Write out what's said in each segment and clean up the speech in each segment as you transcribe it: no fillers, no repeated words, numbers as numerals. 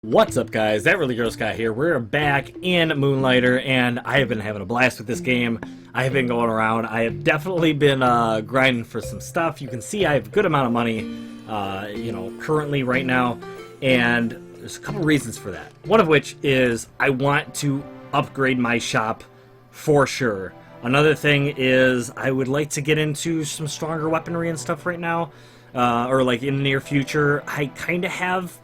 What's up, guys? That Really Girl Scott here. We're back in Moonlighter, and I have been having a blast with this game. I have been going around. I have definitely been grinding for some stuff. You can see I have a good amount of money, currently right now, and there's a couple reasons for that. One of which is I want to upgrade my shop for sure. Another thing is I would like to get into some stronger weaponry and stuff right now, or like in the near future. I kind of have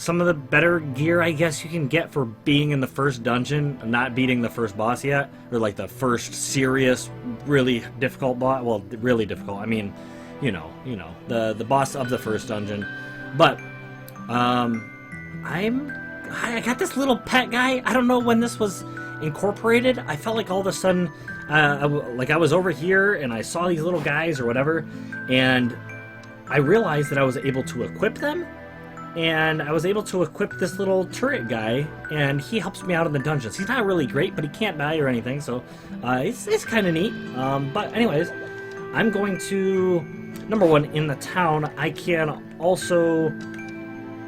some of the better gear, I guess, you can get for being in the first dungeon, not beating the first boss yet, or like the first serious, really difficult boss. Well, really difficult. I mean, the boss of the first dungeon. But I got this little pet guy. I don't know when this was incorporated. I felt like all of a sudden, I was over here and I saw these little guys or whatever, and I realized that I was able to equip them. And I was able to equip this little turret guy, and he helps me out in the dungeons. He's not really great, but he can't die or anything, so it's kind of neat. But anyways, I'm going to, number one, in the town, I can also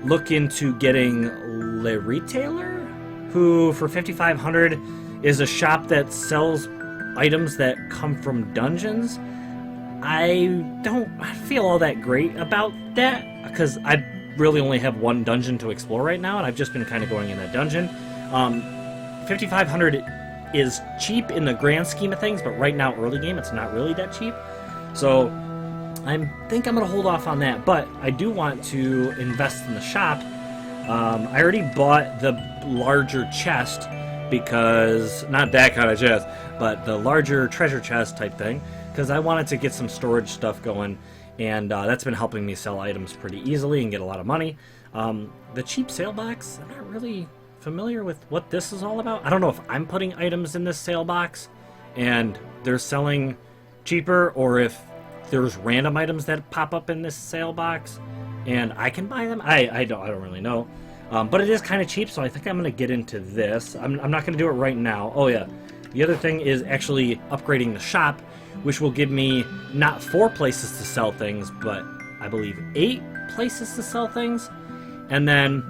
look into getting Le Retailer, who for 5,500 is a shop that sells items that come from dungeons. I don't feel all that great about that, because I really only have one dungeon to explore right now, and I've just been kind of going in that dungeon. 5,500 is cheap in the grand scheme of things, but right now, early game, it's not really that cheap. So I think I'm going to hold off on that, but I do want to invest in the shop. I already bought the larger chest, because, not that kind of chest, but the larger treasure chest type thing, because I wanted to get some storage stuff going. And that's been helping me sell items pretty easily and get a lot of money. The cheap sale box, I'm not really familiar with what this is all about. I don't know if I'm putting items in this sale box and they're selling cheaper, or if there's random items that pop up in this sale box and I can buy them. I don't really know. But it is kind of cheap, so I think I'm going to get into this. I'm not going to do it right now. Oh yeah, the other thing is actually upgrading the shop, which will give me not 4 places to sell things, but I believe 8 places to sell things, and then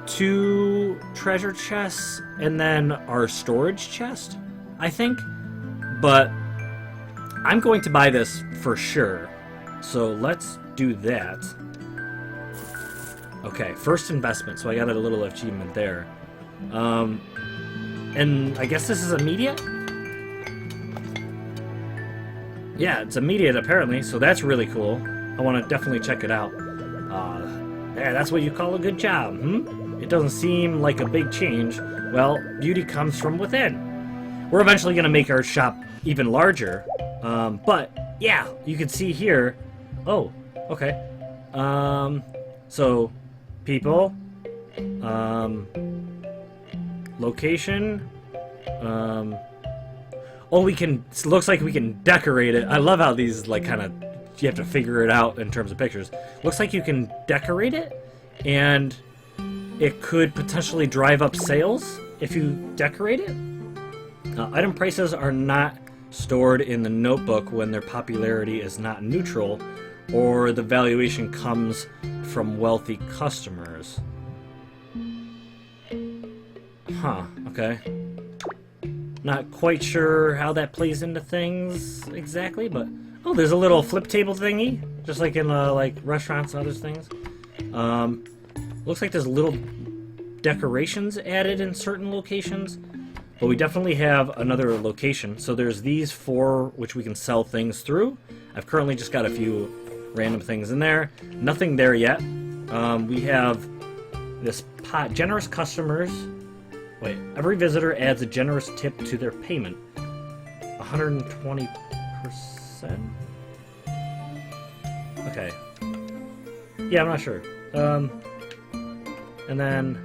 2 treasure chests, and then our storage chest, I think. But I'm going to buy this for sure, so let's do that. Okay, first investment, so I got a little achievement there. And I guess this is immediate? Yeah, it's immediate apparently, so that's really cool. I want to definitely check it out. Yeah, that's what you call a good job, It doesn't seem like a big change. Well, beauty comes from within. We're eventually going to make our shop even larger. But, yeah, you can see here... Oh, okay. So, people... location... Oh, we can, it looks like we can decorate it. I love how these, like, kind of, you have to figure it out in terms of pictures. Looks like you can decorate it, and it could potentially drive up sales if you decorate it. Item prices are not stored in the notebook when their popularity is not neutral, or the valuation comes from wealthy customers. Huh, okay. Not quite sure how that plays into things exactly, but... Oh, there's a little flip table thingy, just like in, like, restaurants and other things. Looks like there's little decorations added in certain locations, but we definitely have another location. So there's these 4 which we can sell things through. I've currently just got a few random things in there. Nothing there yet. We have this pot, generous customers... Wait, every visitor adds a generous tip to their payment. 120%? Okay. Yeah, I'm not sure. And then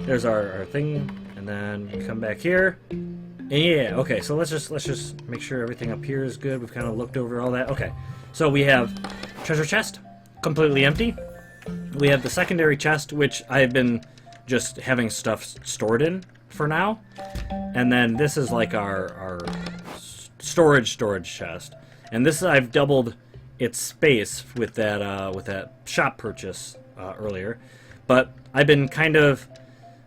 there's our thing, and then come back here. And yeah, okay, so let's just make sure everything up here is good. We've kind of looked over all that. Okay. So we have treasure chest, completely empty. We have the secondary chest, which I've been just having stuff stored in for now, and then this is like our storage chest, and this I've doubled its space with that shop purchase earlier. But I've been kind of,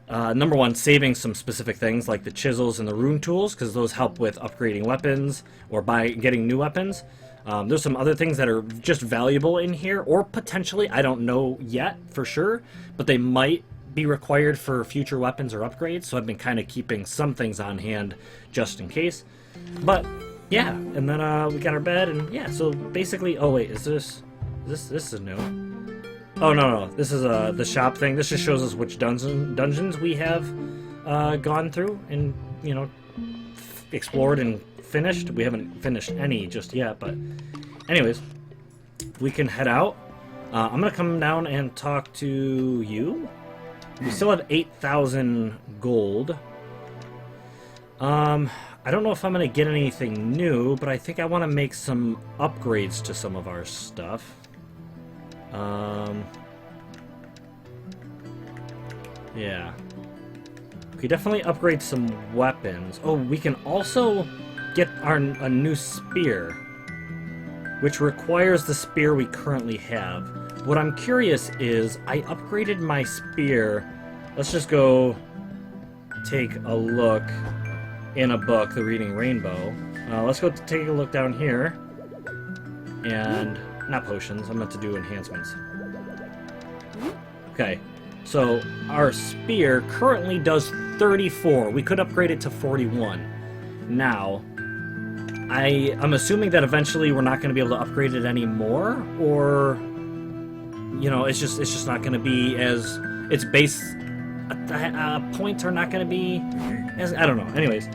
number one, saving some specific things like the chisels and the rune tools, because those help with upgrading weapons or by getting new weapons. There's some other things that are just valuable in here, or potentially, I don't know yet for sure, but they might be required for future weapons or upgrades, so I've been kind of keeping some things on hand just in case. But yeah, and then we got our bed, and yeah, so basically, oh wait, is this is new? Oh no, this is the shop thing. This just shows us which dungeons we have gone through and, you know, explored and finished. We haven't finished any just yet, but anyways, we can head out. I'm gonna come down and talk to you. We still have 8,000 gold. I don't know if I'm gonna get anything new, but I think I want to make some upgrades to some of our stuff. Yeah. We could definitely upgrade some weapons. Oh, we can also get a new spear, which requires the spear we currently have. What I'm curious is, I upgraded my spear. Let's just go take a look in a book, The Reading Rainbow. Let's go take a look down here. And, not potions, I meant to do enhancements. Okay, so our spear currently does 34. We could upgrade it to 41. Now, I'm assuming that eventually we're not going to be able to upgrade it anymore, or, you know, it's just not going to be as, its base points are not going to be as, I don't know. Anyways,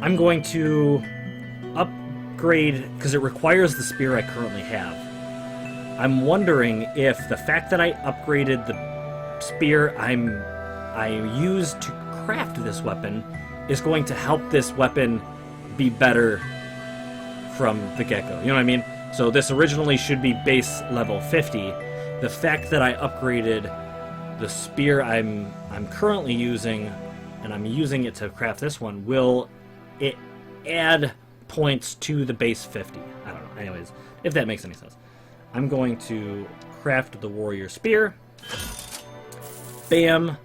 I'm going to upgrade, because it requires the spear I currently have. I'm wondering if the fact that I upgraded the spear I used to craft this weapon is going to help this weapon be better from the get-go. You know what I mean? So this originally should be base level 50. The fact that I upgraded the spear I'm currently using, and I'm using it to craft this one, will it add points to the base 50? I don't know. Anyways, if that makes any sense. I'm going to craft the warrior spear. Bam.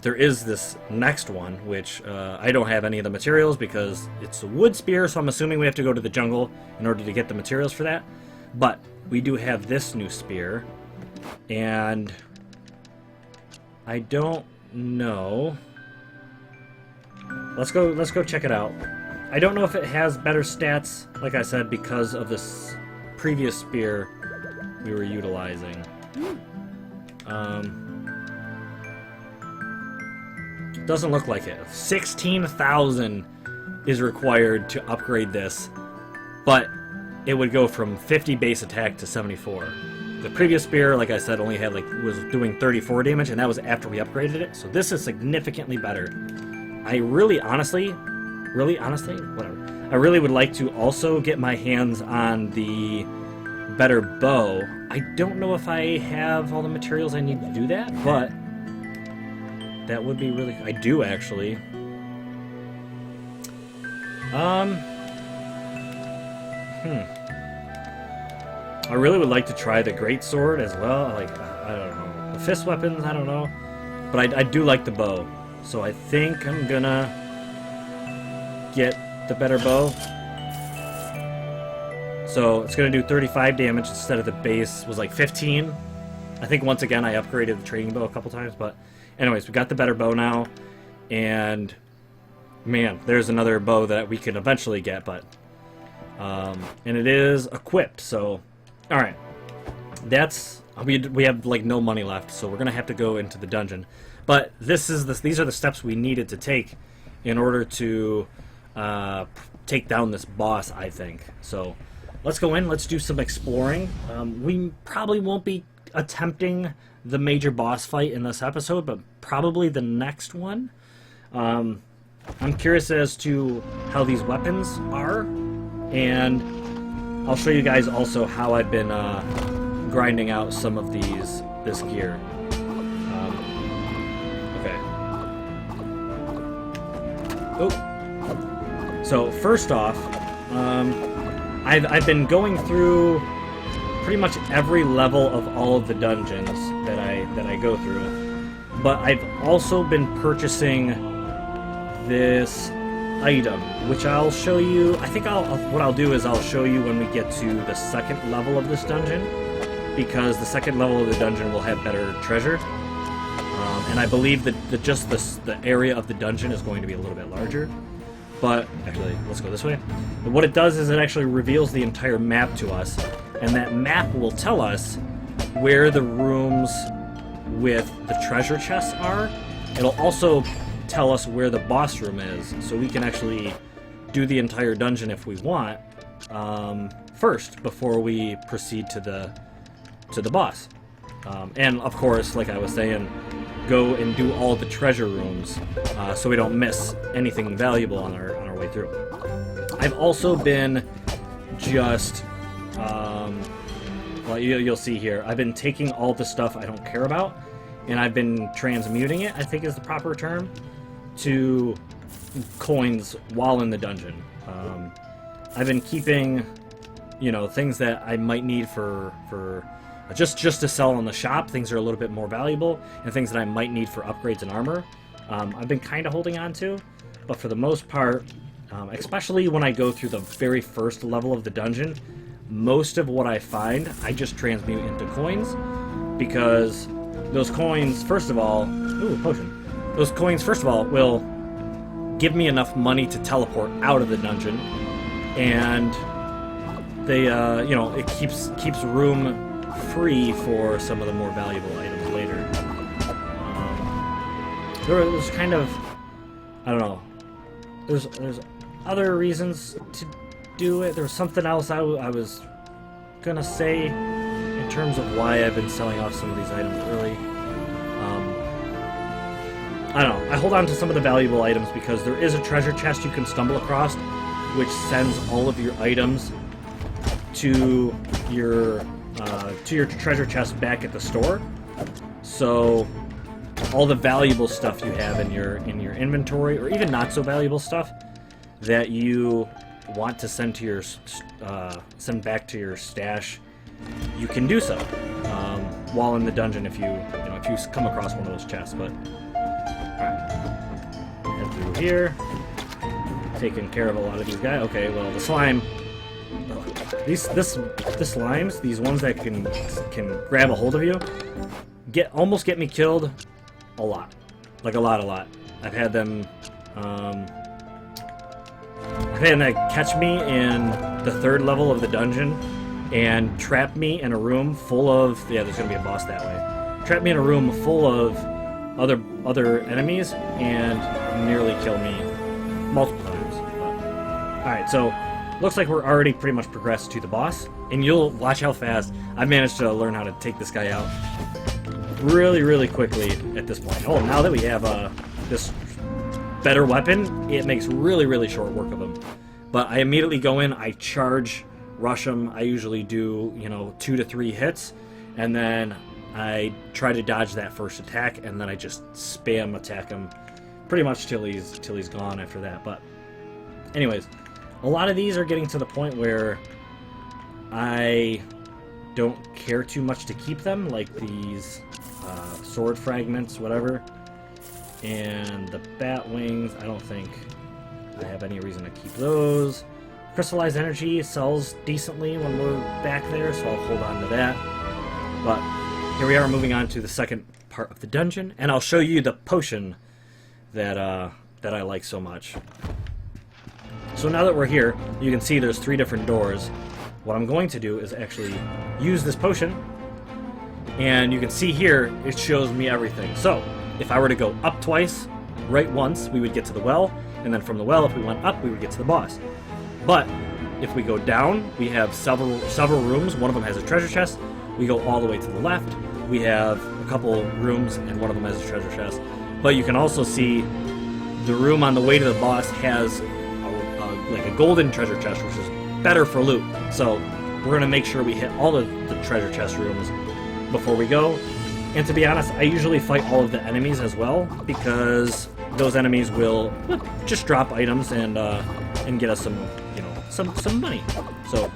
There is this next one, which I don't have any of the materials because it's a wood spear, so I'm assuming we have to go to the jungle in order to get the materials for that. But we do have this new spear, and I don't know. Let's go check it out. I don't know if it has better stats, like I said, because of this previous spear we were utilizing. Doesn't look like it. 16,000 is required to upgrade this, but it would go from 50 base attack to 74. The previous spear, like I said, only had was doing 34 damage, and that was after we upgraded it. So this is significantly better. I really honestly, whatever. I really would like to also get my hands on the better bow. I don't know if I have all the materials I need to do that, but that would be really... I do, actually. I really would like to try the greatsword as well. I don't know. The fist weapons, I don't know. But I do like the bow. So I think I'm gonna get the better bow. So it's gonna do 35 damage instead of the base was like 15. I think once again I upgraded the trading bow a couple times, but anyways, we got the better bow now, and man, there's another bow that we can eventually get, but and it is equipped. So all right, that's we have like no money left, so we're gonna have to go into the dungeon. But these are the steps we needed to take in order to take down this boss, I think. So let's go in, let's do some exploring. We probably won't be attempting the major boss fight in this episode, but probably the next one. I'm curious as to how these weapons are, and I'll show you guys also how I've been grinding out some of this gear. Okay. Oh. So first off, I've been going through pretty much every level of all of the dungeons that I I go through. But I've also been purchasing this item, which I'll show you. I think what I'll do is I'll show you when we get to the second level of this dungeon, because the second level of the dungeon will have better treasure. And I believe that just the area of the dungeon is going to be a little bit larger. But actually, let's go this way. But what it does is it actually reveals the entire map to us, and that map will tell us where the rooms with the treasure chests are. It'll also tell us where the boss room is, so we can actually do the entire dungeon if we want first before we proceed to the boss. And of course, like I was saying, go and do all the treasure rooms so we don't miss anything valuable on our way through. I've also been just well, you'll see here, I've been taking all the stuff I don't care about, and I've been transmuting it, I think is the proper term, to coins while in the dungeon. I've been keeping, you know, things that I might need for just to sell in the shop, things that are a little bit more valuable, and things that I might need for upgrades and armor. I've been kind of holding on to, but for the most part, especially when I go through the very first level of the dungeon, most of what I find, I just transmute into coins, because those coins, first of all, ooh, potion. Those coins, first of all, will give me enough money to teleport out of the dungeon, and they, you know, it keeps room free for some of the more valuable items later. There's kind of, I don't know, there's other reasons to do it. There was something else I was gonna say in terms of why I've been selling off some of these items early. I don't know. I hold on to some of the valuable items because there is a treasure chest you can stumble across, which sends all of your items to your treasure chest back at the store. So all the valuable stuff you have in your inventory, or even not so valuable stuff that you want to send to your send back to your stash, you can do so while in the dungeon if you come across one of those chests. But alright, head through here, taking care of a lot of these guys. Okay, well, the slime, the slimes, these ones that can grab a hold of you, almost get me killed a lot, like a lot. I've had them catch me in the third level of the dungeon and trap me in a room full of, yeah, there's gonna be a boss that way. Trap me in a room full of other enemies and nearly kill me multiple times. Alright, so looks like we're already pretty much progressed to the boss, and you'll watch how fast I've managed to learn how to take this guy out really quickly at this point. Oh, now that we have this better weapon, it makes really short work of him. But I immediately go in, I charge, rush him. I usually do, 2 to 3 hits, and then I try to dodge that first attack, and then I just spam attack him pretty much till he's gone after that. But anyways, a lot of these are getting to the point where I don't care too much to keep them, like these sword fragments, whatever. And the bat wings, I don't think I have any reason to keep those. Crystallized energy sells decently when we're back there, so I'll hold on to that. But here we are, moving on to the second part of the dungeon, and I'll show you the potion that I like so much. So now that we're here, you can see there's 3 different doors. What I'm going to do is actually use this potion, and you can see here it shows me everything. So if I were to go up twice, right once, we would get to the well, and then from the well, if we went up, we would get to the boss. But if we go down, we have several rooms. One of them has a treasure chest. We go all the way to the left. We have a couple rooms, and one of them has a treasure chest. But you can also see the room on the way to the boss has like a golden treasure chest, which is better for loot. So we're going to make sure we hit all the treasure chest rooms before we go. And to be honest, I usually fight all of the enemies as well, because those enemies will just drop items and get us some money. So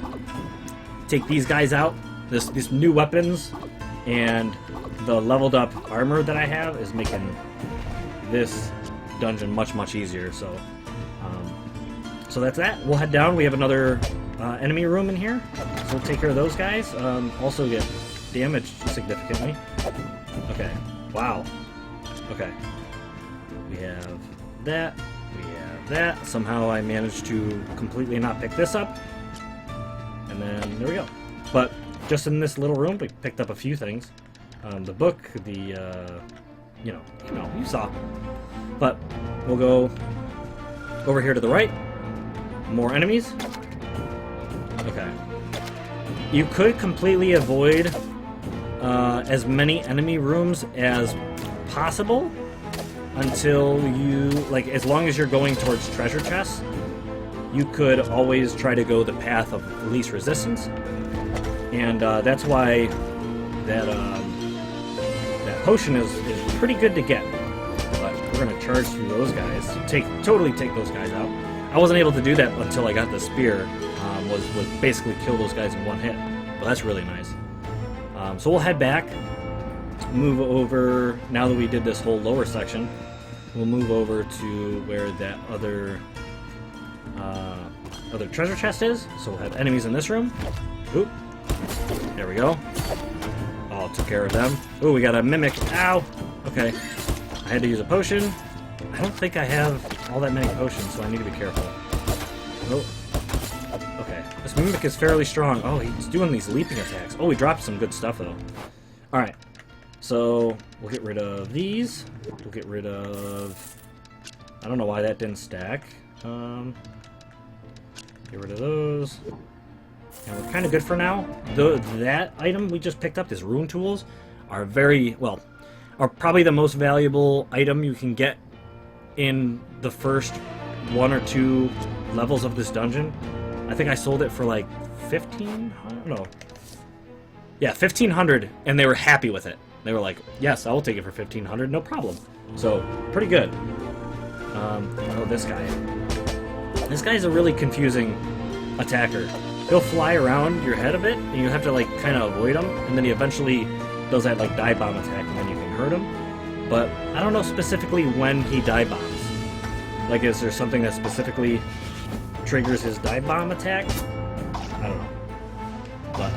take these guys out, these new weapons, and the leveled up armor that I have is making this dungeon much easier. So, so that's that. We'll head down. We have another enemy room in here, so we'll take care of those guys. Also get damaged significantly. Okay. Wow. Okay. We have that. We have that. Somehow I managed to completely not pick this up. And then there we go. But just in this little room, we picked up a few things. The book, the, you saw. But we'll go over here to the right. More enemies. Okay. You could completely avoid as many enemy rooms as possible until you, like, as long as you're going towards treasure chests, you could always try to go the path of least resistance. And that's why that that potion is pretty good to get. But we're gonna charge through those guys, totally take those guys out. I wasn't able to do that until I got the spear. Was basically kill those guys in one hit. But that's really nice. So we'll head back, move over. Now that we did this whole lower section, we'll move over to where that other treasure chest is. So we'll have enemies in this room. Oop. There we go. Oh, took care of them. Oh, we got a mimic. Ow. Okay. I had to use a potion. I don't think I have all that many potions, so I need to be careful. Oh. Okay. This mimic is fairly strong. Oh, he's doing these leaping attacks. Oh, we dropped some good stuff, though. Alright. So, we'll get rid of these. We'll get rid of... I don't know why that didn't stack. Get rid of those. And we're kind of good for now. That item we just picked up, this rune tools, are are probably the most valuable item you can get in the first 1 or 2 levels of this dungeon. I think I sold it for like 1500. No. Yeah, 1500, and they were happy with it. They were like, "Yes, I will take it for 1500, no problem." So pretty good. Oh, this guy. This guy's a really confusing attacker. He'll fly around your head a bit, and you have to like kind of avoid him, and then he eventually does that like dive bomb attack, and then you can hurt him. But I don't know specifically when he dive bombs. Like, is there something that specifically triggers his dive bomb attack? I don't know. But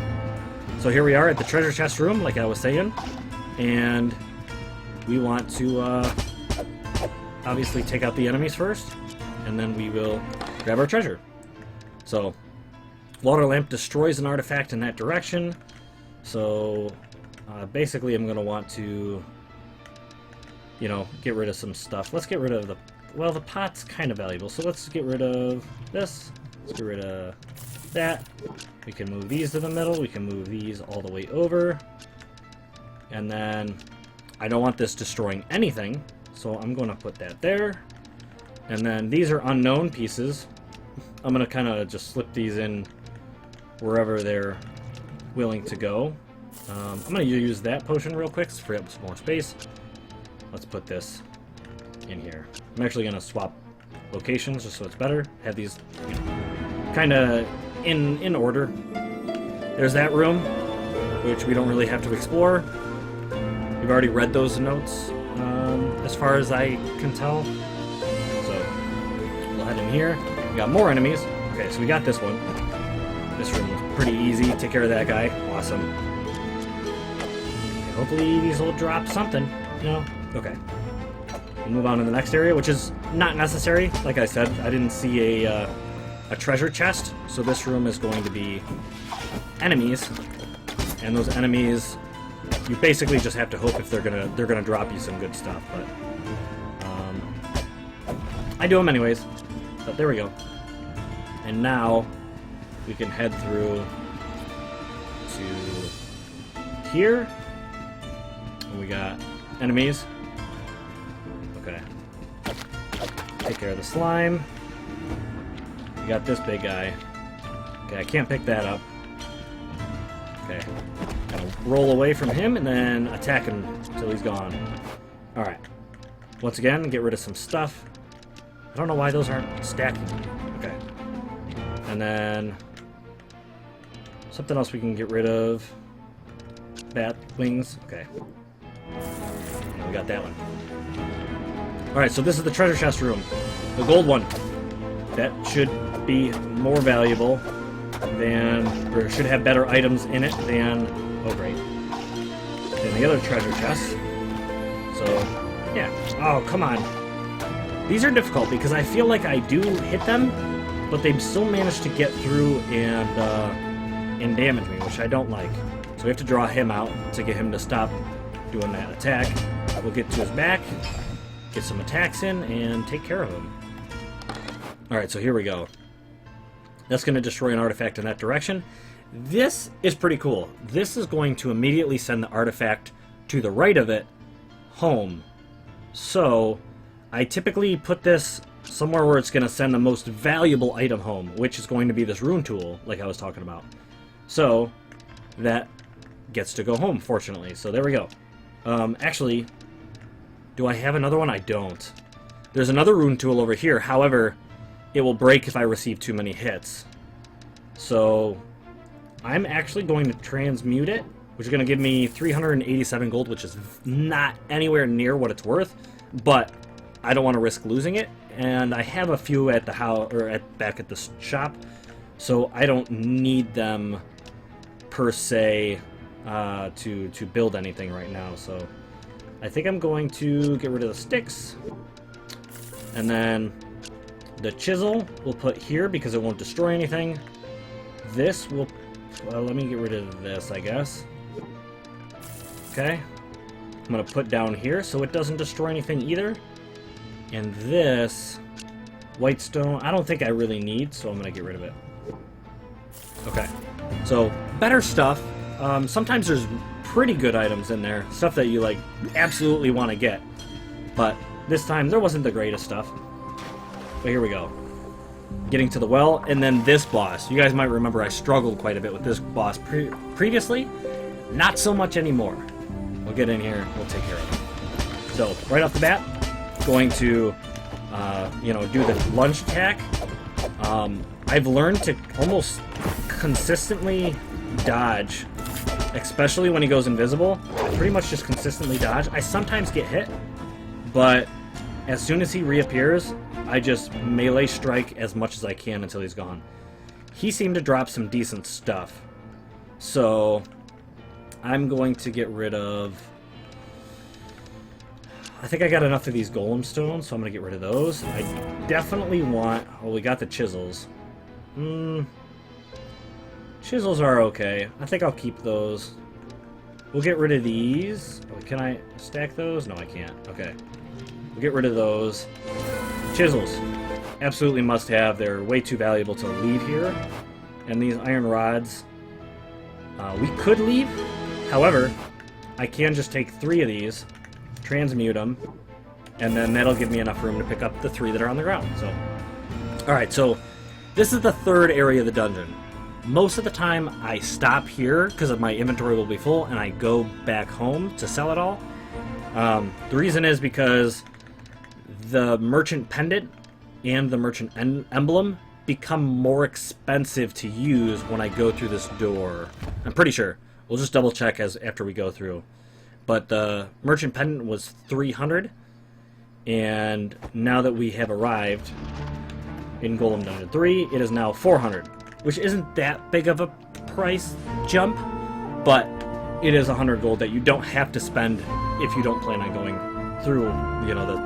so here we are at the treasure chest room, like I was saying, and we want to obviously take out the enemies first, and then we will grab our treasure. So, water lamp destroys an artifact in that direction. So, basically, I'm going to want to, get rid of some stuff. Let's get rid of the pot's kind of valuable, so let's get rid of this. Let's get rid of that. We can move these to the middle. We can move these all the way over. And then, I don't want this destroying anything, so I'm going to put that there. And then these are unknown pieces. I'm going to kind of just slip these in wherever they're willing to go. I'm going to use that potion real quick to free up some more space. Let's put this in here. I'm actually going to swap locations just so it's better. Have these kind of in order. There's that room, which we don't really have to explore. We've already read those notes, as far as I can tell. So, we'll head in here. We got more enemies. Okay, so we got this one. This room was pretty easy. Take care of that guy. Awesome. Okay, hopefully these will drop something. No? Okay. We'll move on to the next area, which is not necessary. Like I said, I didn't see a treasure chest, so this room is going to be enemies. And those enemies, you basically just have to hope if they're gonna drop you some good stuff. But I do them anyways. But there we go. And now we can head through to here. And we got enemies. Okay. Take care of the slime. We got this big guy. Okay, I can't pick that up. Okay. Gotta roll away from him and then attack him until he's gone. Alright. Once again, get rid of some stuff. I don't know why those aren't stacking. Okay. And then something else we can get rid of. Bat wings. Okay. we got that one. Alright, so this is the treasure chest room. The gold one. That should be more valuable than, or should have better items in it than, oh great, than the other treasure chests. So, yeah. Oh, come on. These are difficult because I feel like I do hit them, but they still manage to get through and damage me, which I don't like. So we have to draw him out to get him to stop doing that attack. We'll get to his back, get some attacks in, and take care of him. Alright, so here we go. That's going to destroy an artifact in that direction. This is pretty cool. This is going to immediately send the artifact to the right of it home. So, I typically put this somewhere where it's going to send the most valuable item home, which is going to be this rune tool, like I was talking about. So, that gets to go home, fortunately. So there we go. Actually, do I have another one? I don't. There's another rune tool over here. However, it will break if I receive too many hits. So, I'm actually going to transmute it, which is going to give me 387 gold, which is not anywhere near what it's worth, but I don't want to risk losing it, and I have a few at the house, or back at the shop, so I don't need them per se to build anything right now. So I think I'm going to get rid of the sticks, and then the chisel we'll put here because it won't destroy anything. This will, well, let me get rid of this, I guess. Okay, I'm gonna put down here so it doesn't destroy anything either. And this white stone, I don't think I really need, so I'm gonna get rid of it. Okay, so better stuff. Sometimes there's pretty good items in there, stuff that you like absolutely want to get, but this time there wasn't the greatest stuff. But here we go. Getting to the well, and then this boss. You guys might remember I struggled quite a bit with this boss previously. Not so much anymore. We'll get in here, we'll take care of it. So, right off the bat, going to, do the lunge attack. I've learned to almost consistently dodge, especially when he goes invisible. I pretty much just consistently dodge. I sometimes get hit, but as soon as he reappears, I just melee strike as much as I can until he's gone. He seemed to drop some decent stuff. So, I'm going to get rid of... I think I got enough of these golem stones, so I'm going to get rid of those. I definitely want... well, we got the chisels. Chisels are okay. I think I'll keep those. We'll get rid of these. Oh, can I stack those? No, I can't. Okay. We'll get rid of those. Chisels. Absolutely must have. They're way too valuable to leave here. And these iron rods. We could leave. However, I can just take 3 of these, transmute them, and then that'll give me enough room to pick up the 3 that are on the ground. So, alright, so this is the 3rd area of the dungeon. Most of the time I stop here because my inventory will be full and I go back home to sell it all. The reason is because the merchant pendant and the merchant emblem become more expensive to use when I go through this door. I'm pretty sure. We'll just double check after we go through. But the merchant pendant was 300, and now that we have arrived in Golem Dungeon 3, it is now 400, which isn't that big of a price jump, but it is 100 gold that you don't have to spend if you don't plan on going through,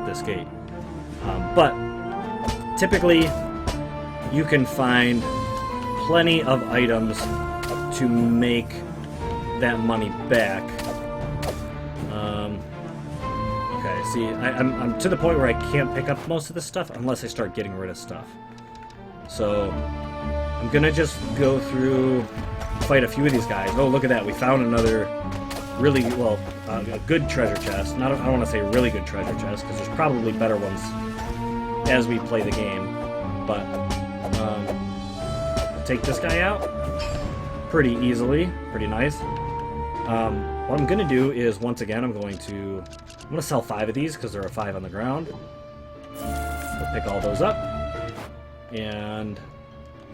this gate. But typically, you can find plenty of items to make that money back. Okay, see, I'm to the point where I can't pick up most of this stuff unless I start getting rid of stuff. So, I'm gonna just go through, fight a few of these guys. Oh, look at that, we found another really, well, a good treasure chest. I don't want to say really good treasure chest, because there's probably better ones as we play the game. But, take this guy out pretty easily, pretty nice. What I'm gonna do is, once again, I'm gonna sell 5 of these because there are 5 on the ground. We'll pick all those up, and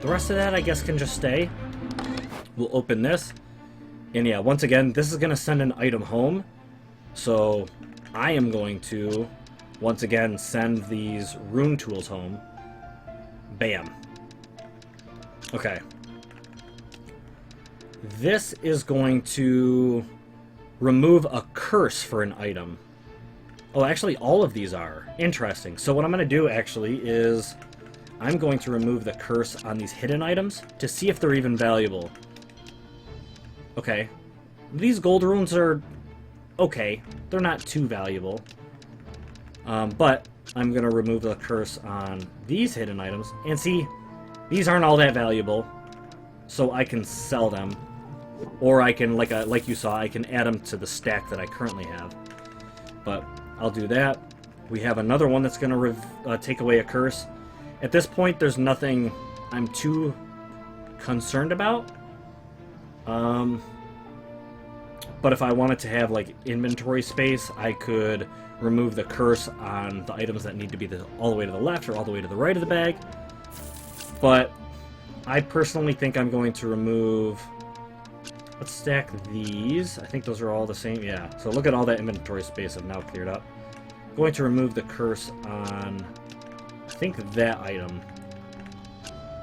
the rest of that I guess can just stay. We'll open this, and yeah, once again, this is gonna send an item home, so I am going to, once again, send these rune tools home. Bam. Okay. This is going to remove a curse for an item. Oh, actually, all of these are. Interesting. So what I'm going to do, actually, is I'm going to remove the curse on these hidden items to see if they're even valuable. Okay. These gold runes are okay. They're not too valuable. But I'm going to remove the curse on these hidden items. And see, these aren't all that valuable. So I can sell them. Or I can, like you saw, I can add them to the stack that I currently have. But I'll do that. We have another one that's going to take away a curse. At this point, there's nothing I'm too concerned about. But if I wanted to have, like, inventory space, I could remove the curse on the items that need to be all the way to the left or all the way to the right of the bag. But I personally think I'm going to remove... Let's stack these. I think those are all the same. Yeah. So look at all that inventory space I've now cleared up. I'm going to remove the curse on, I think, that item.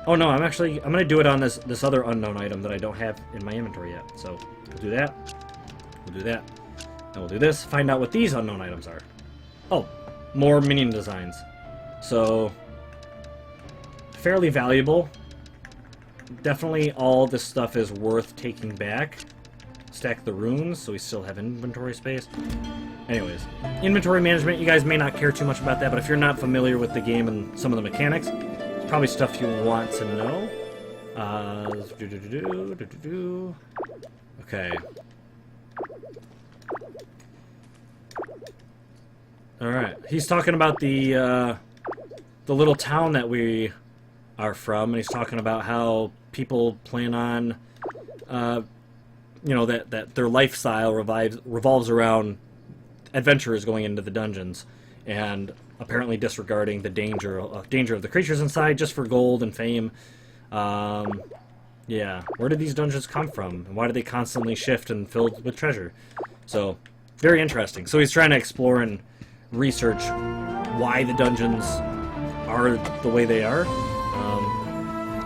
Oh no, I'm going to do it on this other unknown item that I don't have in my inventory yet. So we'll do that. We'll do that. And we'll do this. Find out what these unknown items are. Oh, more minion designs. So fairly valuable. Definitely all this stuff is worth taking back. Stack the runes, so we still have inventory space. Anyways, inventory management, you guys may not care too much about that, but if you're not familiar with the game and some of the mechanics, it's probably stuff you want to know. Okay. Alright, he's talking about the little town that we are from, and he's talking about how people plan on, you know, that their lifestyle revolves around adventurers going into the dungeons, and apparently disregarding the danger of the creatures inside just for gold and fame. Yeah, where did these dungeons come from, and why do they constantly shift and filled with treasure? So, very interesting. So he's trying to explore and research why the dungeons are the way they are.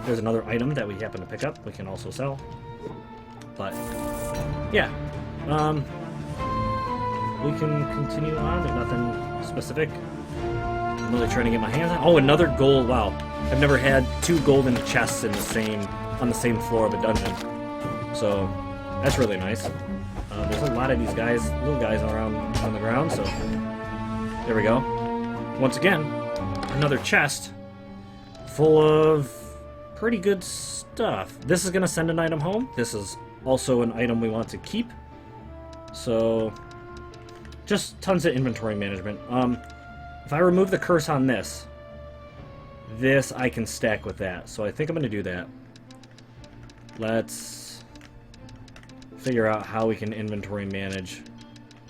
There's another item that we happen to pick up we can also sell. But, yeah. We can continue on. There's nothing specific. I'm really trying to get my hands on. Oh, another gold. Wow. I've never had 2 golden chests on the same floor of a dungeon. So, that's really nice. There's a lot of these guys, little guys around on the ground, so there we go. Once again, another chest full of pretty good stuff. This is going to send an item home. This is also an item we want to keep. So, just tons of inventory management. If I remove the curse on this I can stack with that. So I think I'm going to do that. Let's figure out how we can inventory manage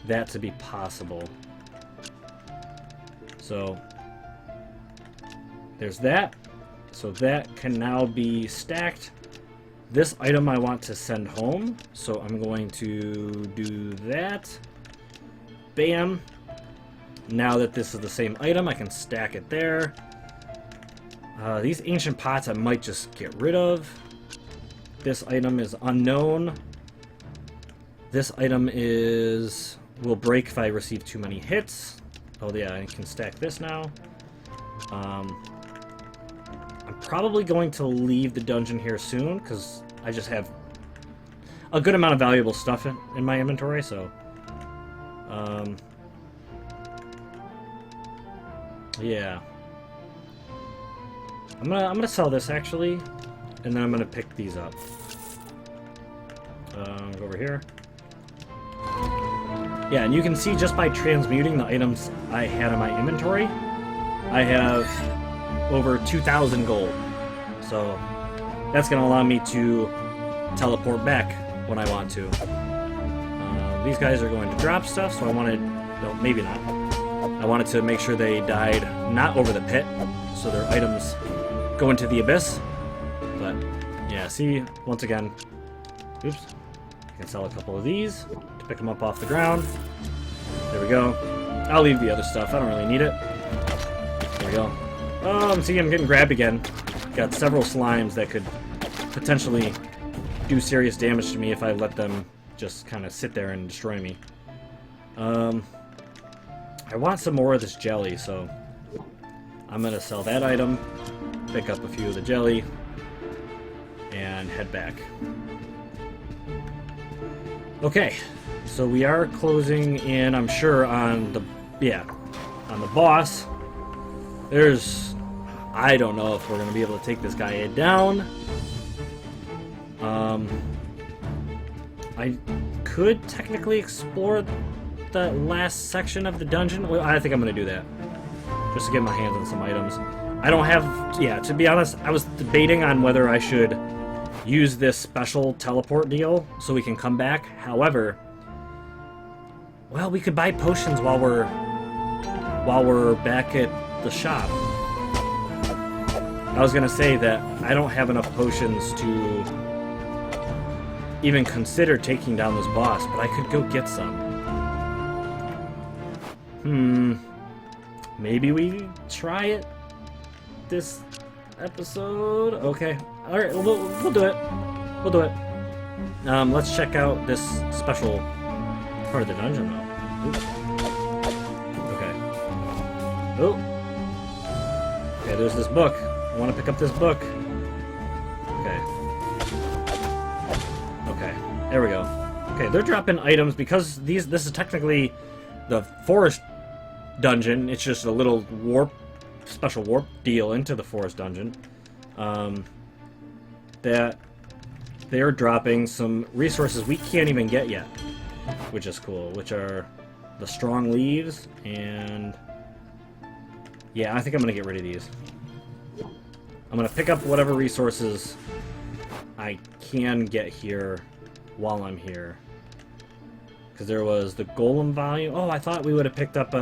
that to be possible. So, there's that. So that can now be stacked. This item I want to send home, so I'm going to do that. Bam. Now that this is the same item, I can stack it there. These ancient pots I might just get rid of. This item is unknown. This item will break if I receive too many hits. Oh yeah, I can stack this now. I'm probably going to leave the dungeon here soon, because I just have a good amount of valuable stuff in my inventory, so... yeah. I'm gonna sell this, actually, and then I'm gonna pick these up. Go over here. Yeah, and you can see just by transmuting the items I had in my inventory, I have over 2,000 gold. So that's going to allow me to teleport back when I want to. These guys are going to drop stuff, so I wanted... No, maybe not. I wanted to make sure they died not over the pit, so their items go into the abyss. But, yeah, see, once again... Oops. I can sell a couple of these to pick them up off the ground. There we go. I'll leave the other stuff. I don't really need it. There we go. See, I'm getting grabbed again. Got several slimes that could potentially do serious damage to me if I let them just kind of sit there and destroy me. I want some more of this jelly, so I'm going to sell that item, pick up a few of the jelly, and head back. Okay, so we are closing in, I'm sure, on the boss. I don't know if we're going to be able to take this guy down. I could technically explore the last section of the dungeon. Well, I think I'm going to do that, just to get my hands on some items. I don't have, to be honest, I was debating on whether I should use this special teleport deal so we can come back. However, well, we could buy potions while we're back at the shop. I was gonna say that I don't have enough potions to even consider taking down this boss, but I could go get some. Maybe we try it this episode? Okay. Alright, we'll do it. We'll do it. Let's check out this special part of the dungeon, though. Oops. Okay. Oh. Okay, there's this book. I want to pick up this book. Okay. Okay, there we go. Okay, they're dropping items because this is technically the forest dungeon. It's just a little special warp deal into the forest dungeon. That they're dropping some resources we can't even get yet, which is cool, which are the strong leaves, and yeah, I think I'm gonna get rid of these. I'm gonna pick up whatever resources I can get here while I'm here, because there was the golem volume. Oh, I thought we would have picked up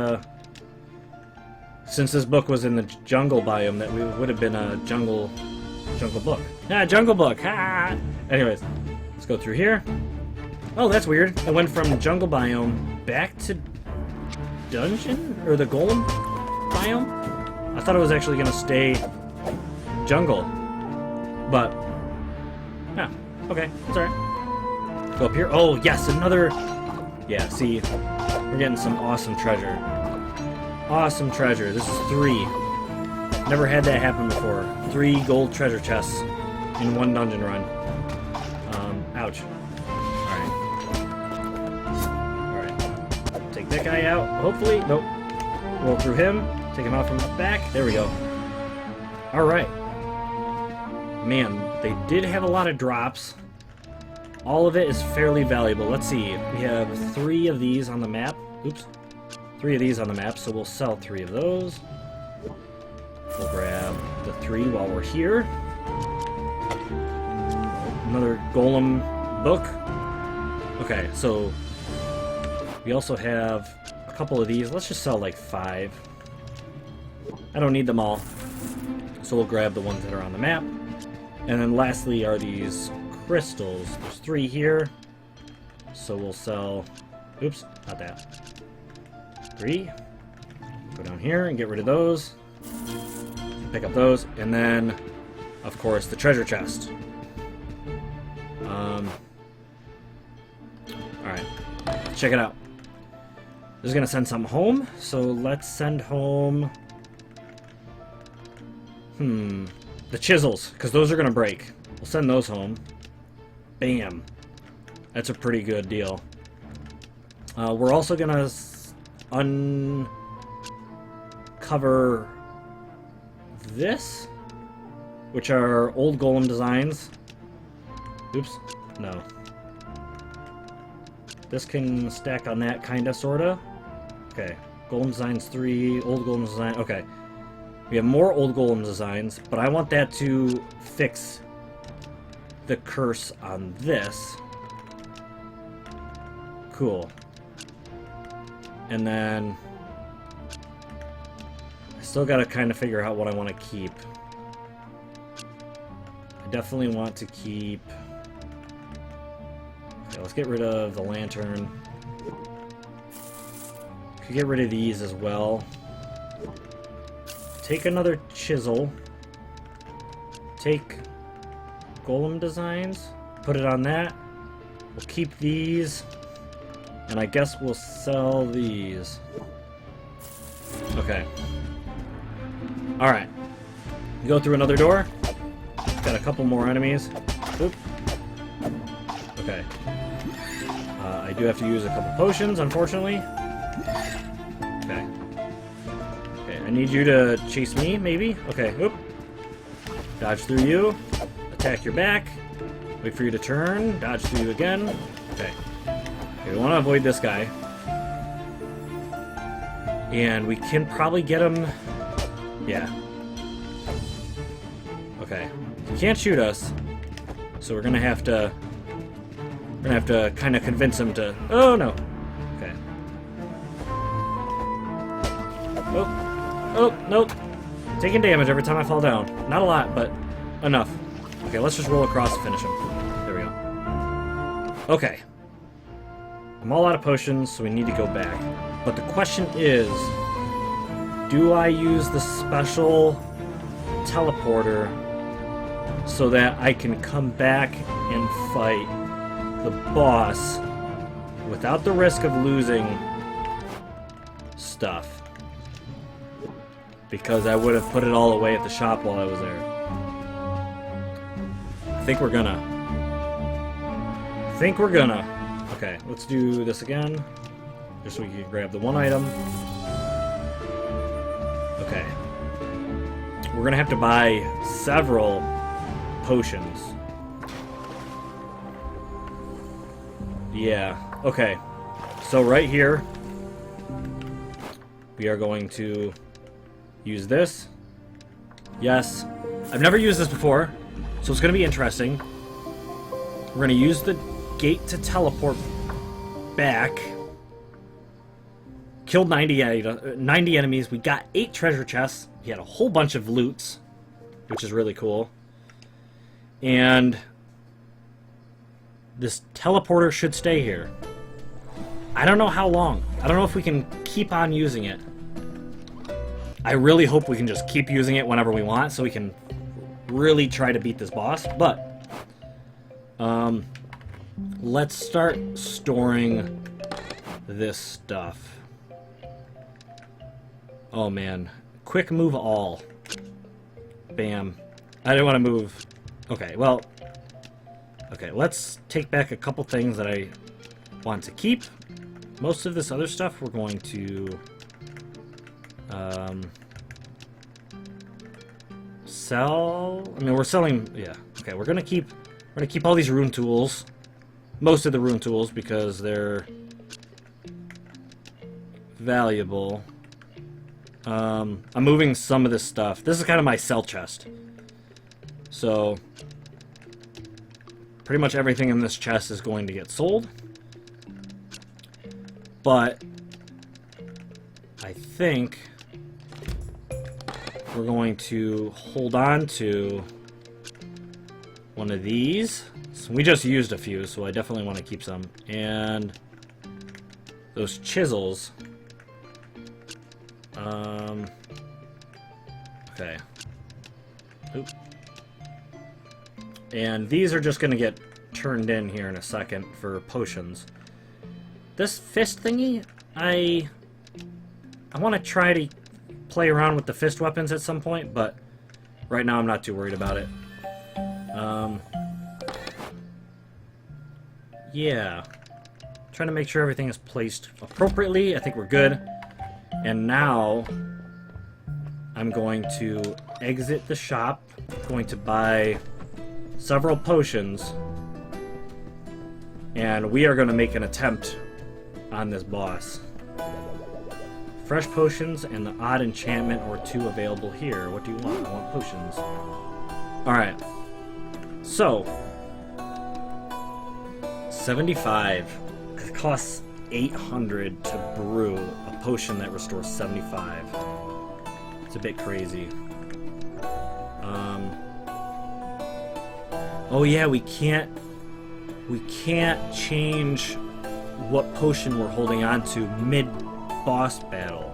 since this book was in the jungle biome, that we would have been a jungle book. Ah, jungle book. Ha! Anyways, let's go through here. Oh, that's weird. I went from jungle biome back to dungeon, or the golem biome. I thought it was actually gonna stay jungle, but yeah, okay, it's alright. Go up here. Oh yes, another. Yeah, see, we're getting some awesome treasure. Awesome treasure. This is 3. Never had that happen before. 3 gold treasure chests in one dungeon run. Ouch. Alright. Alright. Take that guy out. Hopefully. Nope. Roll through him. Take him out from the back. There we go. Alright. Man, they did have a lot of drops. All of it is fairly valuable. Let's see. We have 3 of these on the map. Oops. 3 of these on the map, so we'll sell 3 of those. We'll grab the 3 while we're here. Another golem book. Okay, so we also have a couple of these. Let's just sell like 5. I don't need them all, so we'll grab the ones that are on the map. And then lastly are these crystals. There's 3 here, so we'll sell. Oops, not that. 3. Go down here and get rid of those. Pick up those, and then, of course, the treasure chest. Alright, check it out. This is gonna send something home, so let's send home the chisels, because those are gonna break. We'll send those home. Bam. That's a pretty good deal. We're also gonna uncover this, which are old golem designs. Oops, no. This can stack on that, kinda, sorta. Okay, golem designs 3, old golem design. Okay, we have more old golem designs, but I want that to fix the curse on this. Cool. And then I still gotta kind of figure out what I want to keep. I definitely want to keep. Okay, let's get rid of the lantern. get rid of these as well. Take another chisel. Take golem designs. Put it on that. We'll keep these. And I guess we'll sell these. Okay. Alright. Go through another door. Got a couple more enemies. Oop. Okay. I do have to use a couple potions, unfortunately. Okay. Okay, I need you to chase me, maybe? Okay, oop. Dodge through you. Attack your back. Wait for you to turn. Dodge through you again. Okay. Okay, we want to avoid this guy. And we can probably get him... Yeah. Okay. He can't shoot us. So we're gonna have to... kind of convince him to... Oh, no. Okay. Oh. Oh, nope. Taking damage every time I fall down. Not a lot, but enough. Okay, let's just roll across and finish him. There we go. Okay. I'm all out of potions, so we need to go back. But the question is... Do I use the special teleporter so that I can come back and fight the boss without the risk of losing stuff? Because I would have put it all away at the shop while I was there. I think we're gonna. Okay, let's do this again. Just so we can grab the one item. Okay. We're gonna have to buy several potions. Yeah, okay. So right here, we are going to use this. Yes. I've never used this before, so it's gonna be interesting. We're gonna use the gate to teleport back. Killed 90 enemies. We got 8 treasure chests. We had a whole bunch of loots, which is really cool. And this teleporter should stay here. I don't know how long. I don't know if we can keep on using it. I really hope we can just keep using it whenever we want so we can really try to beat this boss. But let's start storing this stuff. Oh man. Quick move all. Bam. I didn't want to move. Okay, well. Okay, let's take back a couple things that I want to keep. Most of this other stuff we're going to sell. I mean, we're selling. Yeah. Okay, we're gonna keep all these rune tools. Most of the rune tools because they're valuable. I'm moving some of this stuff. This is kind of my sell chest. So, pretty much everything in this chest is going to get sold. But, I think we're going to hold on to one of these. So we just used a few, so I definitely want to keep some. And those chisels. Okay. Oop. And these are just going to get turned in here in a second for potions. This fist thingy, I want to try to play around with the fist weapons at some point, but right now I'm not too worried about it. Yeah. Trying to make sure everything is placed appropriately. I think we're good. And now I'm going to exit the shop. I'm going to buy several potions. And we are going to make an attempt on this boss. Fresh potions and the odd enchantment or 2 available here. What do you want? I want potions. Alright. So, 75. It costs 800 to brew a potion that restores 75. It's a bit crazy. Oh yeah, we can't change what potion we're holding on to boss battle.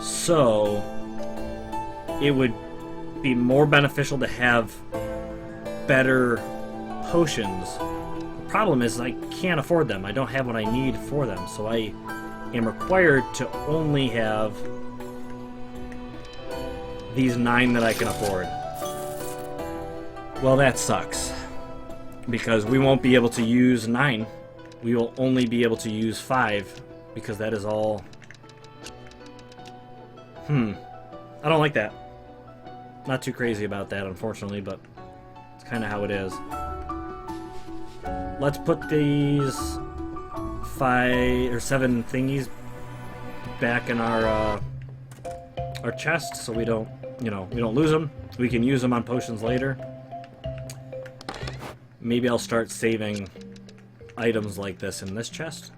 So it would be more beneficial to have better potions. The problem is I can't afford them. I don't have what I need for them, so I am required to only have these 9 that I can afford. Well, that sucks, because we won't be able to use 9. We will only be able to use 5, because that is all... I don't like that. Not too crazy about that, unfortunately, but it's kind of how it is. Let's put these 5 or 7 thingies back in our chest, so we don't, we don't lose them. We can use them on potions later. Maybe I'll start saving items like this in this chest.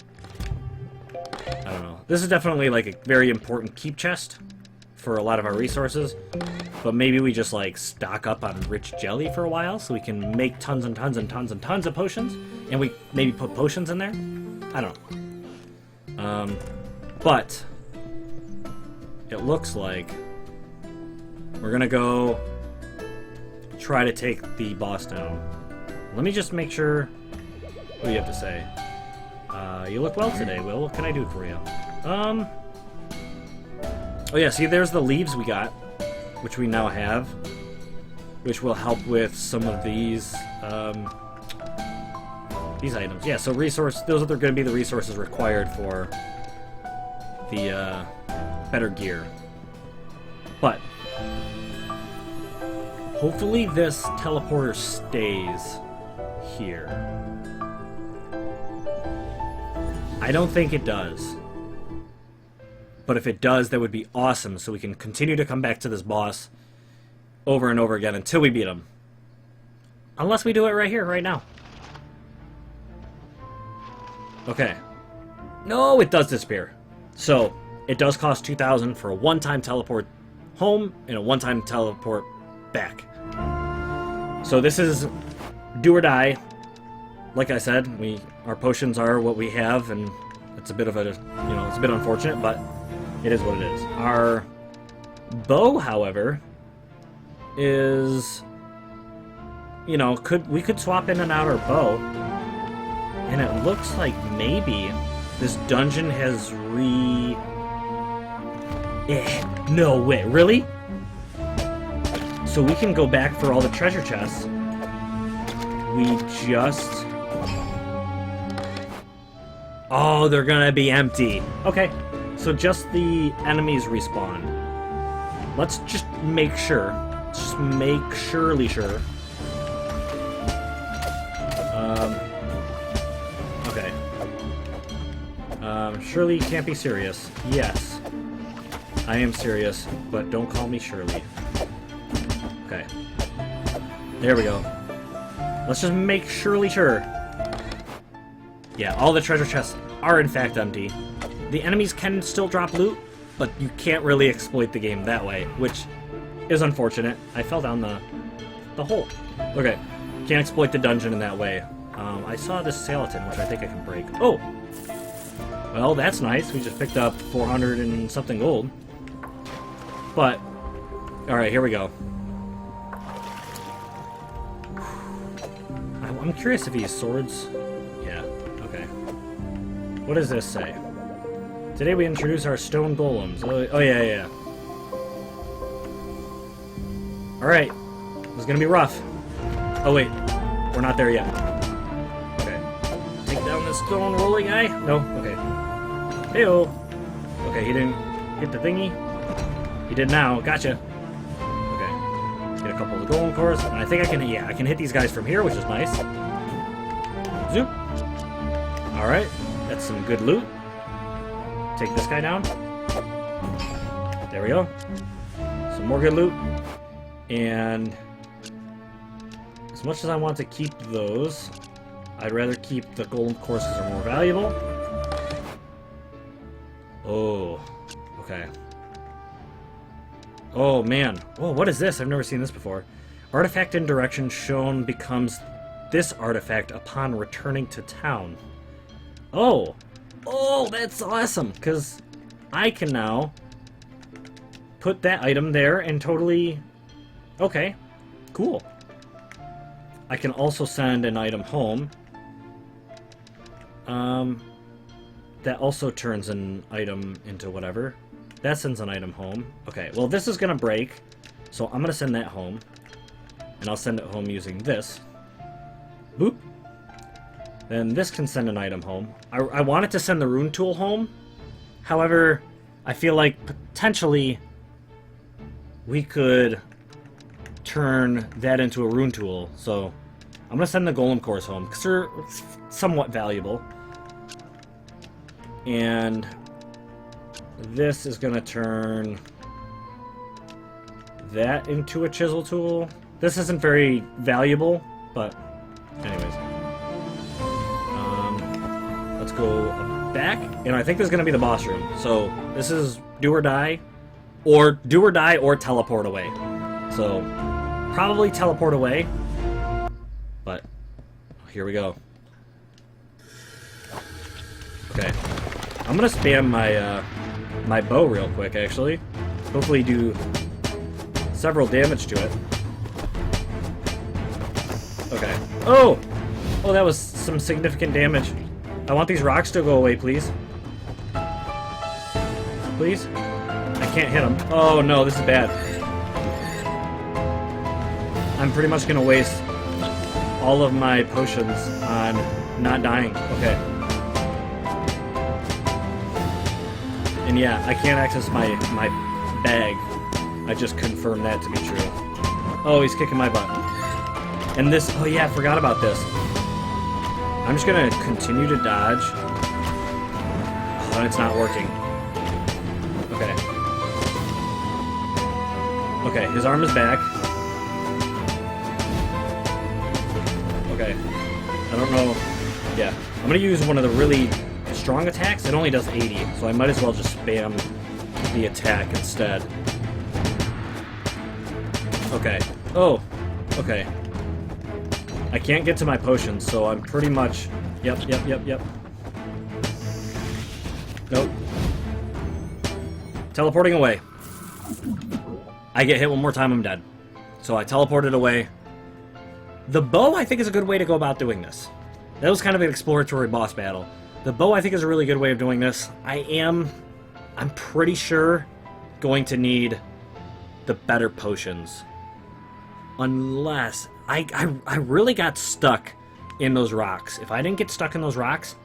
I don't know. This is definitely like a very important keep chest for a lot of our resources, but maybe we just like stock up on rich jelly for a while so we can make tons and tons and tons and tons of potions, and we maybe put potions in there. I don't know. But it looks like we're gonna go try to take the boss down. Let me just make sure. What do you have to say? You look well today, Will. What can I do for you? Oh yeah, see, there's the leaves we got, which we now have, which will help with some of these items. Yeah, so those are going to be the resources required for the better gear. But hopefully this teleporter stays here. I don't think it does. But if it does, that would be awesome, so we can continue to come back to this boss over and over again until we beat him. Unless we do it right here, right now. Okay. No, it does disappear. So, it does cost 2,000 for a one-time teleport home and a one-time teleport back. So this is do or die. Like I said, our potions are what we have, and it's a bit of a, it's a bit unfortunate, but it is what it is. Our bow, however, is, we could swap in and out our bow, and it looks like maybe this dungeon has no way, really? So we can go back for all the treasure chests. We just... Oh, they're gonna be empty. Okay, so just the enemies respawn. Let's just make sure. Let's just make surely sure. Okay. Surely you can't be serious. Yes. I am serious, but don't call me Shirley. Okay. There we go. Let's just make surely sure. Yeah, all the treasure chests are in fact empty. The enemies can still drop loot, but you can't really exploit the game that way, which is unfortunate. I fell down the hole. Okay, can't exploit the dungeon in that way. I saw this skeleton, which I think I can break. Oh! Well, that's nice. We just picked up 400 and something gold. But, alright, here we go. I'm curious if he has swords. Yeah, okay. What does this say? Today we introduce our stone golems. Oh yeah. Alright. This is gonna be rough. Oh wait, we're not there yet. Okay. Take down this stone rolling guy? No? Okay. Heyo! Okay, he didn't hit the thingy. He did now. Gotcha. Okay. Get a couple of the golem cores. And I think I can hit these guys from here, which is nice. Zoop. Alright. That's some good loot. Take this guy down. There we go. Some more good loot. And as much as I want to keep those, I'd rather keep the golem cores because they're more valuable. Oh. Okay. Oh, man. Oh, what is this? I've never seen this before. Artifact in direction shown becomes this artifact upon returning to town. Oh! Oh, that's awesome! Because I can now put that item there and totally... Okay, cool. I can also send an item home. That also turns an item into whatever. That sends an item home. Okay, well this is gonna break, so I'm gonna send that home. And I'll send it home using this. Boop. Then this can send an item home. I wanted to send the rune tool home. However, I feel like potentially we could turn that into a rune tool. So I'm gonna send the golem cores home because they're somewhat valuable. And this is gonna turn that into a chisel tool. This isn't very valuable, but anyways. Let's go back, and I think this is gonna be the boss room. So this is do or die or teleport away. So probably teleport away, but here we go. Okay, I'm gonna spam my my bow real quick, actually. Hopefully do several damage to it. Okay. Oh! Oh, that was some significant damage. I want these rocks to go away, please. Please? I can't hit them. Oh no, this is bad. I'm pretty much gonna waste all of my potions on not dying. Okay. And yeah, I can't access my bag. I just confirmed that to be true. Oh, he's kicking my butt. And this, oh yeah, I forgot about this. I'm just gonna continue to dodge. Oh, and it's not working. Okay. Okay, his arm is back. Okay. I don't know. Yeah. I'm gonna use one of the really strong attacks. It only does 80, so I might as well just spam the attack instead. Okay. Oh. Okay. I can't get to my potions, so I'm pretty much... Yep. Nope. Teleporting away. I get hit one more time, I'm dead. So I teleported away. The bow, I think, is a good way to go about doing this. That was kind of an exploratory boss battle. The bow, I think, is a really good way of doing this. I'm pretty sure, going to need the better potions. Unless... I really got stuck in those rocks. If I didn't get stuck in those rocks,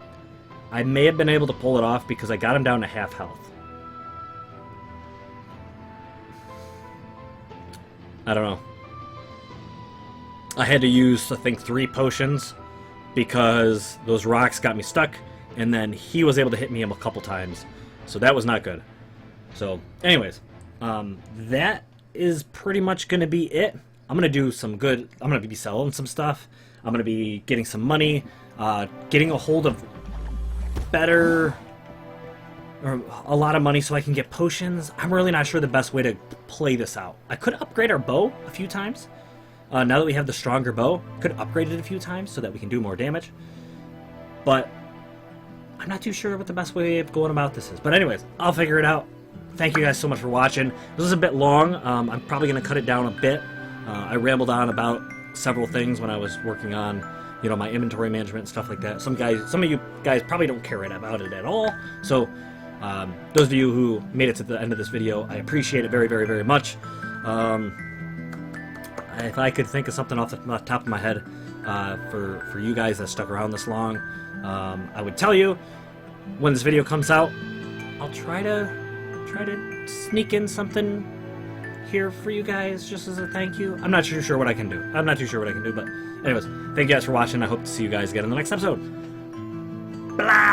I may have been able to pull it off because I got him down to half health. I don't know. I had to use, I think, 3 potions because those rocks got me stuck, and then he was able to hit me a couple times. So that was not good. So, anyways, that is pretty much going to be it. I'm going to do some good... I'm going to be selling some stuff. I'm going to be getting some money, getting a hold of better... or a lot of money so I can get potions. I'm really not sure the best way to play this out. I could upgrade our bow a few times. Now that we have the stronger bow, could upgrade it a few times so that we can do more damage. But I'm not too sure what the best way of going about this is. But anyways, I'll figure it out. Thank you guys so much for watching. This was a bit long. I'm probably going to cut it down a bit. I rambled on about several things when I was working on, you know, my inventory management and stuff like that. Some of you guys probably don't care about it at all. So, those of you who made it to the end of this video, I appreciate it very, very, very much. If I could think of something off the top of my head for you guys that stuck around this long, I would tell you when this video comes out. I'll try to sneak in something here for you guys just as a thank you. I'm not too sure what I can do. But anyways, thank you guys for watching. I hope to see you guys again in the next episode. Blah!